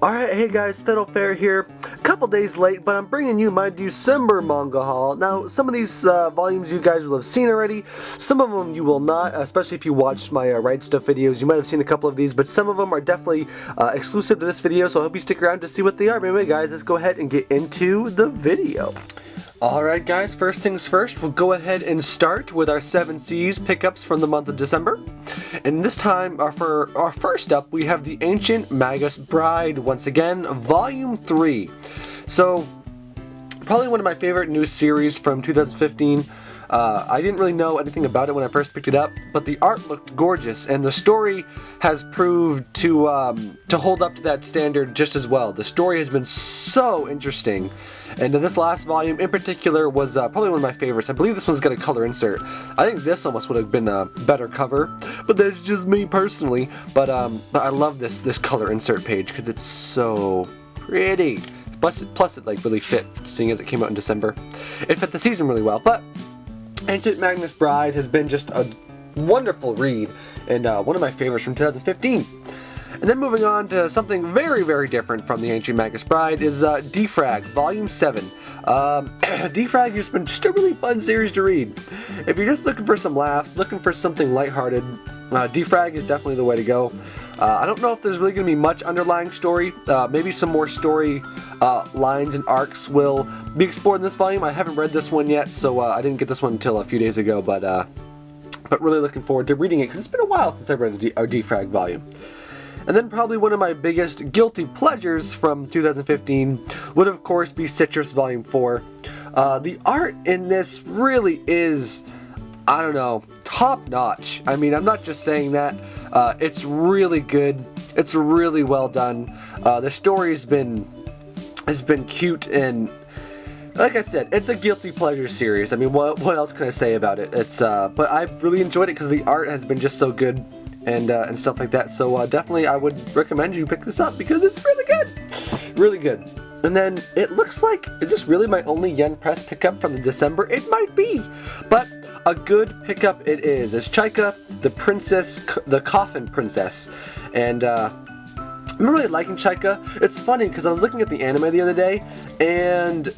Alright, hey guys, Ferret here. A couple days late, but I'm bringing you my December manga haul. Now, some of these volumes you guys will have seen already. Some of them you will not, especially if you watched my Right Stuf videos. You might have seen a couple of these, but some of them are definitely exclusive to this video, so I hope you stick around to see what they are. But anyway, guys, let's go ahead and get into the video. Alright guys, first things first, we'll go ahead and start with our 7 C's pickups from the month of December. And this time, for our first up, we have the Ancient Magus Bride, once again, Volume 3. So, probably one of my favorite new series from 2015. I didn't really know anything about it when I first picked it up, but the art looked gorgeous, and the story has proved to hold up to that standard just as well. The story has been so interesting, and this last volume in particular was probably one of my favorites. I believe this one's got a color insert. I think this almost would have been a better cover, but that's just me personally. But I love this color insert page because it's so pretty. Plus it like really fit, seeing as it came out in December. It fit the season really well, but Ancient Magus Bride has been just a wonderful read, and one of my favorites from 2015. And then moving on to something very, very different from the Ancient Magus Bride is Defrag, Volume 7. Defrag has been just a really fun series to read. If you're just looking for some laughs, looking for something lighthearted, Defrag is definitely the way to go. I don't know if there's really going to be much underlying story. Maybe some more story lines and arcs will be explored in this volume. I haven't read this one yet, so I didn't get this one until a few days ago, but really looking forward to reading it, because it's been a while since I read a Defrag volume. And then probably one of my biggest guilty pleasures from 2015 would of course be Citrus Volume 4. The art in this really is, I don't know, top notch. I mean, I'm not just saying that. It's really good. It's really well done. The story has been cute, and like I said, it's a guilty pleasure series. I mean, what else can I say about it? It's but I've really enjoyed it because the art has been just so good and stuff like that. So definitely, I would recommend you pick this up because it's really good, really good. And then it looks like, is this really my only Yen Press pickup from the December? It might be, but a good pickup it is. It's Chika, the princess, the Coffin Princess, and I'm really liking Chika. It's funny because I was looking at the anime the other day, and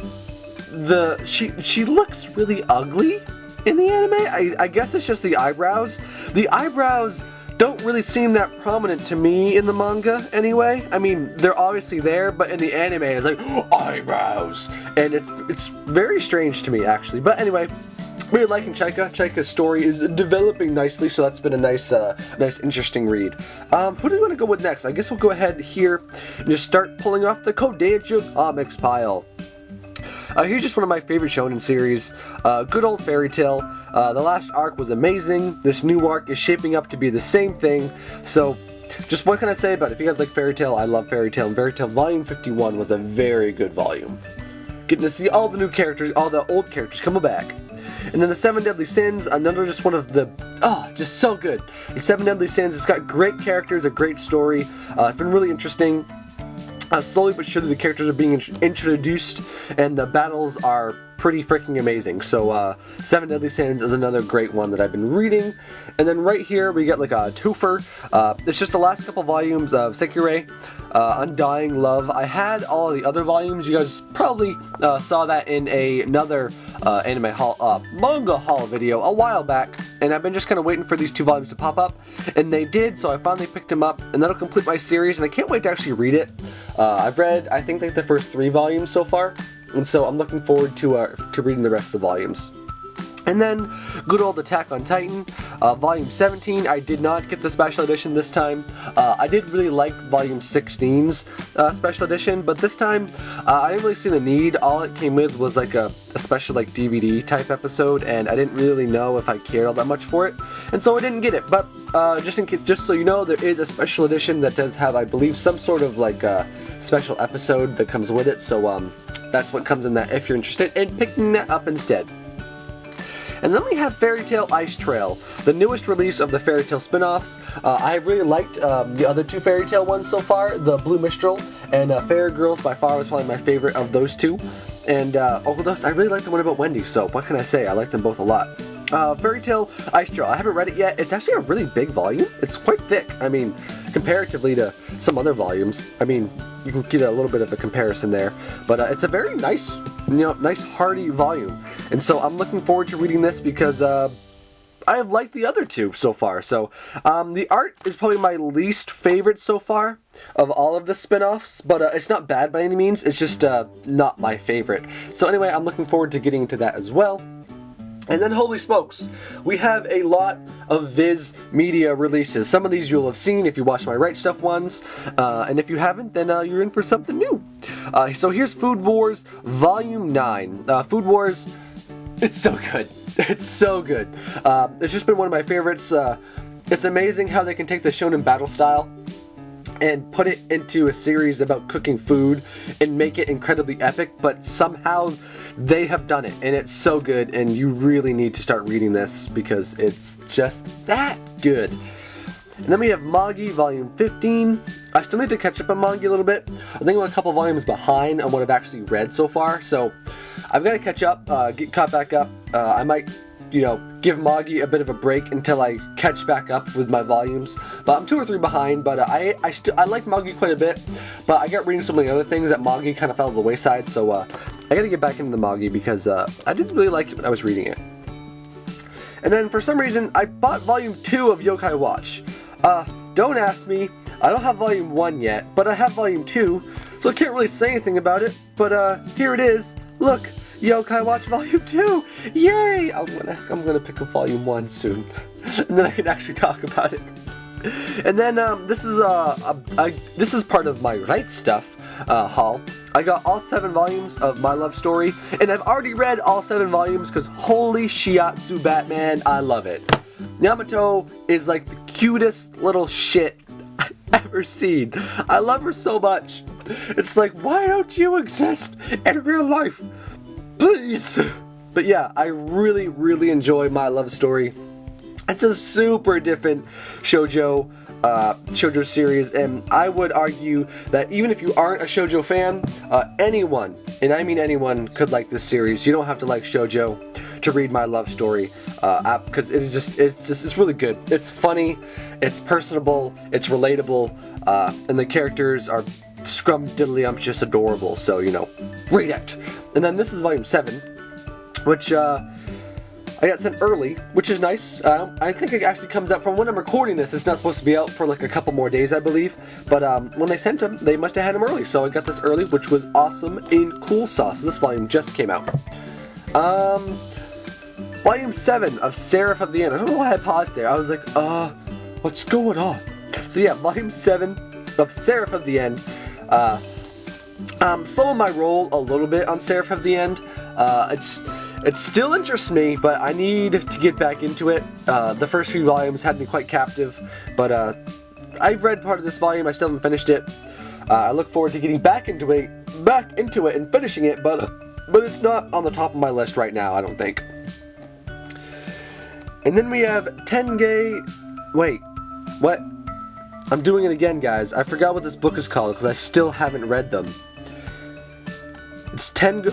she looks really ugly in the anime. I guess it's just the eyebrows. The eyebrows don't really seem that prominent to me in the manga anyway. I mean, they're obviously there, but in the anime it's like, eyebrows! And it's very strange to me, actually. But anyway, really liking Chika. Chika's story is developing nicely, so that's been a nice interesting read. Who do we want to go with next? I guess we'll go ahead here and just start pulling off the Kodansha comics pile. Here's just one of my favorite shonen series, good old Fairy Tail. The last arc was amazing. This new arc is shaping up to be the same thing. So, just what can I say about it? If you guys like Fairy Tail, I love Fairy Tail. And Fairy Tail Volume 51 was a very good volume. Getting to see all the new characters, all the old characters coming back. And then the 7 Deadly Sins, another just one of the, just so good. The 7 Deadly Sins, it's got great characters, a great story. It's been really interesting. Slowly but surely the characters are being introduced, and the battles are pretty freaking amazing. So 7 Deadly Sins is another great one that I've been reading. And then right here we get like a twofer. It's just the last couple volumes of Sekirei, Undying Love. I had all the other volumes. You guys probably saw that in another anime haul, manga haul video a while back, and I've been just kind of waiting for these 2 volumes to pop up, and they did, so I finally picked them up, and that'll complete my series, and I can't wait to actually read it. I've read, I think, like the first 3 volumes so far, and so I'm looking forward to reading the rest of the volumes. And then, good old Attack on Titan, Volume 17. I did not get the special edition this time. I did really like Volume 16's special edition, but this time, I didn't really see the need. All it came with was like a special like DVD type episode, and I didn't really know if I cared all that much for it, and so I didn't get it. But just in case, just so you know, there is a special edition that does have, I believe, some sort of like special episode that comes with it, so that's what comes in that if you're interested in picking that up instead. And then we have Fairy Tail Ice Trail, the newest release of the Fairy Tail spin-offs. I really liked the other 2 Fairy Tail ones so far, the Blue Mistral and Fairy Girls by far was probably my favorite of those 2. And over those, I really like the one about Wendy, so what can I say? I like them both a lot. Fairy Tale Ice Trail. I haven't read it yet. It's actually a really big volume. It's quite thick. I mean, comparatively to some other volumes. I mean, you can get a little bit of a comparison there. But it's a very nice, nice hearty volume. And so I'm looking forward to reading this because I have liked the other two so far. So the art is probably my least favorite so far of all of the spin-offs, but it's not bad by any means. It's just not my favorite. So anyway, I'm looking forward to getting into that as well. And then, holy smokes, we have a lot of Viz Media releases. Some of these you'll have seen if you watch my Right Stuff ones, and if you haven't, then you're in for something new. So here's Food Wars Volume 9. Food Wars, it's so good. It's so good. It's just been one of my favorites. It's amazing how they can take the shonen battle style and put it into a series about cooking food and make it incredibly epic, but somehow they have done it, and it's so good, and you really need to start reading this because it's just that good. And then we have Manga Volume 15. I still need to catch up on Manga a little bit. I think I'm a couple volumes behind on what I've actually read so far, so I've got to catch up, get caught back up. I might, give Manga a bit of a break until I catch back up with my volumes. But I'm 2 or 3 behind, but I like Manga quite a bit, but I got reading so many other things that Manga kind of fell to the wayside, so I got to get back into the Manga because I didn't really like it when I was reading it. And then for some reason, I bought Volume 2 of Yokai Watch. Don't ask me, I don't have Volume 1 yet, but I have Volume 2, so I can't really say anything about it, but here it is. Look, Yokai Watch Volume 2! Yay! I'm gonna pick up Volume 1 soon, and then I can actually talk about it. And then this is part of my Right Stuff haul. I got all 7 volumes of My Love Story, and I've already read all 7 volumes because holy shiatsu Batman, I love it. Yamato is like the cutest little shit I've ever seen. I love her so much. It's like, why don't you exist in real life? Please! But yeah, I really, really enjoy My Love Story. It's a super different shoujo series, and I would argue that even if you aren't a shoujo fan, anyone, and I mean anyone, could like this series. You don't have to like shoujo to read My Love Story, because it's really good. It's funny, it's personable, it's relatable, and the characters are scrumdiddlyumptious adorable, so read it. And then this is Volume 7, which I got sent early, which is nice. I think it actually comes out from when I'm recording this. It's not supposed to be out for like a couple more days, I believe. But when they sent them, they must have had them early. So I got this early, which was awesome in Cool Sauce. This volume just came out. Volume 7 of Seraph of the End. I don't know why I paused there. I was like, what's going on? So yeah, Volume 7 of Seraph of the End. Slowing my roll a little bit on Seraph of the End. It still interests me, but I need to get back into it. The first few volumes had me quite captive, but I've read part of this volume. I still haven't finished it. I look forward to getting back into it and finishing it, but it's not on the top of my list right now, I don't think. And then we have Tenge. Wait, what? I'm doing it again, guys. I forgot what this book is called because I still haven't read them. It's Tenge.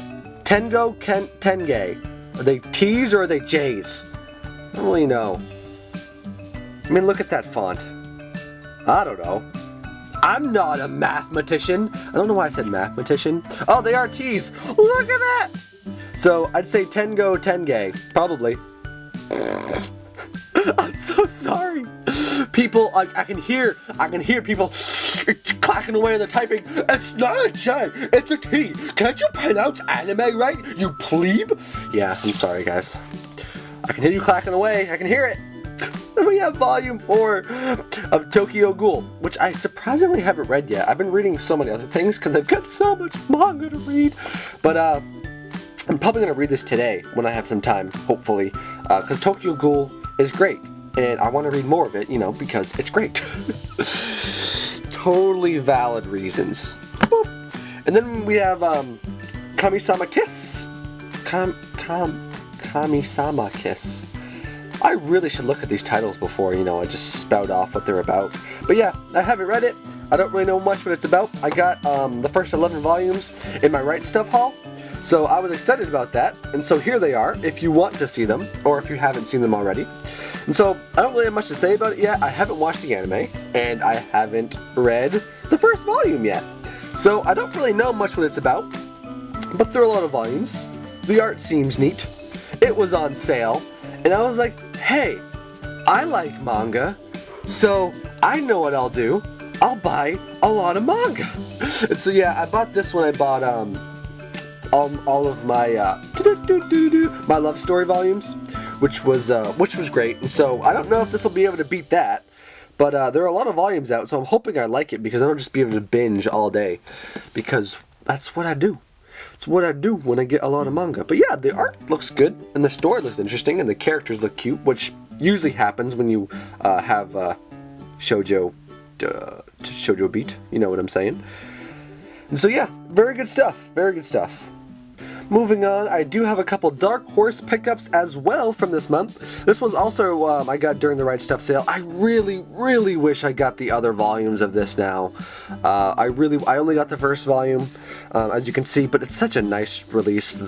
Are they T's or are they J's? I don't really know. I mean, look at that font. I don't know. I'm not a mathematician. I don't know why I said mathematician. Oh, they are T's. Look at that! So, I'd say Tenge, probably. I'm so sorry. People, I can hear people clacking away on the typing. It's not a J, it's a T. Can't you pronounce anime right, you plebe? Yeah, I'm sorry, guys. I can hear you clacking away. I can hear it. Then we have Volume 4 of Tokyo Ghoul, which I surprisingly haven't read yet. I've been reading so many other things because I've got so much manga to read. But I'm probably going to read this today when I have some time, hopefully. Because Tokyo Ghoul is great. And I want to read more of it, because it's great. Totally valid reasons. Boop. And then we have Kami-sama Kiss. Kami-sama Kiss. I really should look at these titles before, I just spout off what they're about. But yeah, I haven't read it. I don't really know much what it's about. I got the first 11 volumes in my Right Stuff haul. So I was excited about that, and so here they are, if you want to see them, or if you haven't seen them already. And so, I don't really have much to say about it yet. I haven't watched the anime, and I haven't read the first volume yet. So I don't really know much what it's about, but there are a lot of volumes. The art seems neat. It was on sale, and I was like, hey, I like manga, so I know what I'll do. I'll buy a lot of manga. And so yeah, I bought this when I bought all of my my love story volumes, which was great. And so I don't know if this will be able to beat that, but there are a lot of volumes out, so I'm hoping I like it because I don't just be able to binge all day, because that's what I do. It's what I do when I get a lot of manga. But yeah, the art looks good, and the story looks interesting, and the characters look cute, which usually happens when you have shoujo beat. You know what I'm saying? And so yeah, very good stuff. Very good stuff. Moving on, I do have a couple Dark Horse pickups as well from this month. This was also I got during the Right Stuff sale. I really, really wish I got the other volumes of this now. I only got the first volume, as you can see, but it's such a nice release.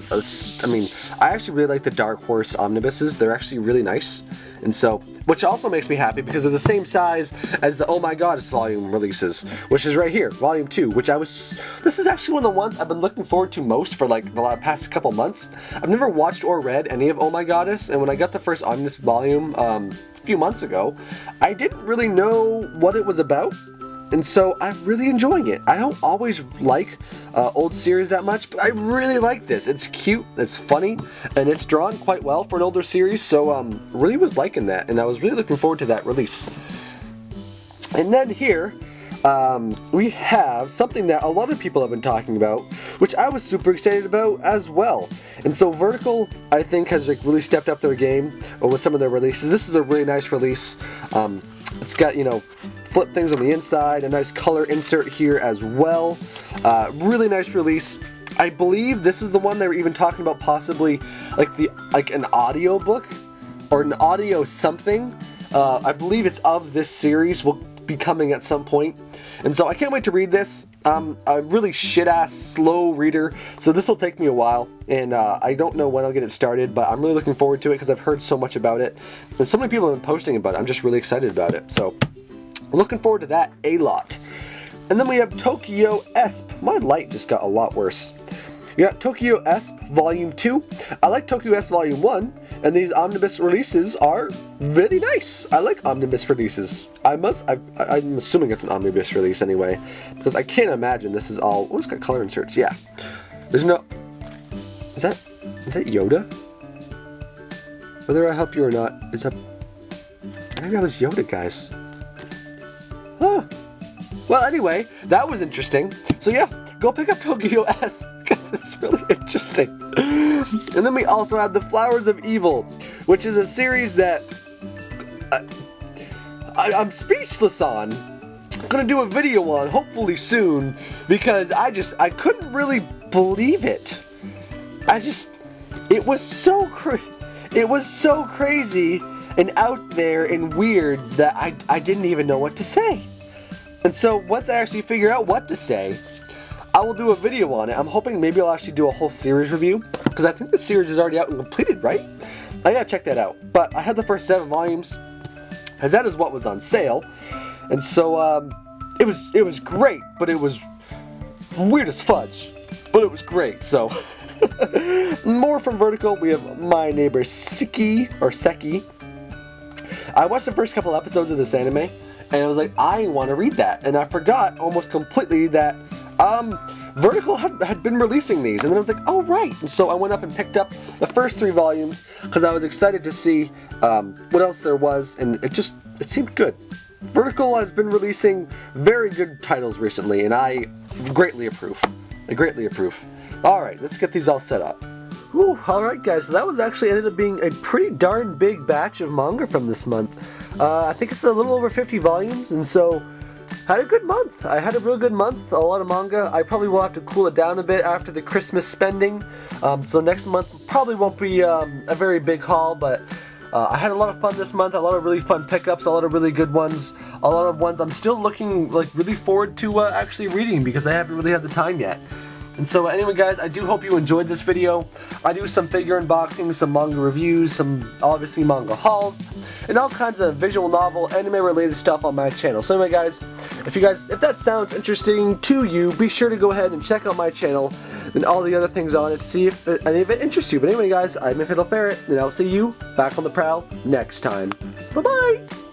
I actually really like the Dark Horse omnibuses. They're actually really nice. And so, which also makes me happy because they're the same size as the Oh My Goddess volume releases, which is right here, volume 2, this is actually one of the ones I've been looking forward to most for like the past couple months. I've never watched or read any of Oh My Goddess, and when I got the first Omnibus volume a few months ago, I didn't really know what it was about. And so I'm really enjoying it. I don't always like old series that much, but I really like this. It's cute, it's funny, and it's drawn quite well for an older series, so really was liking that, and I was really looking forward to that release. And then here, we have something that a lot of people have been talking about, which I was super excited about as well. And so Vertical, I think, has like really stepped up their game with some of their releases. This is a really nice release. It's got, flip things on the inside, a nice color insert here as well. Really nice release. I believe this is the one they were even talking about, possibly like an audio book or an audio something. I believe it's of this series, will be coming at some point. And so I can't wait to read this. I'm a really shit-ass slow reader, so this will take me a while, and I don't know when I'll get it started, but I'm really looking forward to it because I've heard so much about it, and so many people have been posting about it. I'm just really excited about it, so looking forward to that a lot. And then we have Tokyo Esp. My light just got a lot worse. We got Tokyo Esp Volume 2. I like Tokyo Esp Volume 1, and these omnibus releases are really nice. I like omnibus releases. I'm assuming it's an omnibus release anyway, because I can't imagine this is all... Oh, it's got color inserts, yeah. There's no... Is that Yoda? Whether I help you or not, I think that was Yoda, guys. Huh. Well, anyway, that was interesting. So yeah, go pick up Tokyo Esp, because it's really interesting. And then we also have The Flowers of Evil, which is a series that I'm speechless on. I'm gonna do a video on, hopefully soon, because I couldn't really believe it. It was so crazy and out there and weird that I didn't even know what to say. And so once I actually figure out what to say, I will do a video on it. I'm hoping maybe I'll actually do a whole series review, because I think the series is already out and completed, right? I gotta check that out. But I had the first 7 volumes, as that is what was on sale. And so it was great, but it was weird as fudge. But it was great, so... More from Vertical, we have My Neighbor Seki. I watched the first couple episodes of this anime, and I was like, I want to read that. And I forgot almost completely that Vertical had been releasing these. And then I was like, oh right. And so I went up and picked up the first 3 volumes because I was excited to see what else there was, and it seemed good. Vertical has been releasing very good titles recently, and I greatly approve. Alright, let's get these all set up. Whew, alright guys, so that was actually ended up being a pretty darn big batch of manga from this month. I think it's a little over 50 volumes, and so had a good month. I had a real good month, a lot of manga. I probably will have to cool it down a bit after the Christmas spending, so next month probably won't be a very big haul, but I had a lot of fun this month, a lot of really fun pickups, a lot of really good ones, a lot of ones I'm still looking really forward to actually reading, because I haven't really had the time yet. And so anyway guys, I do hope you enjoyed this video. I do some figure unboxings, some manga reviews, some obviously manga hauls, and all kinds of visual novel, anime related stuff on my channel. So anyway guys, if that sounds interesting to you, be sure to go ahead and check out my channel and all the other things on it, see if any of it interests you. But anyway guys, I'm Ferret, and I'll see you back on the prowl next time. Bye bye!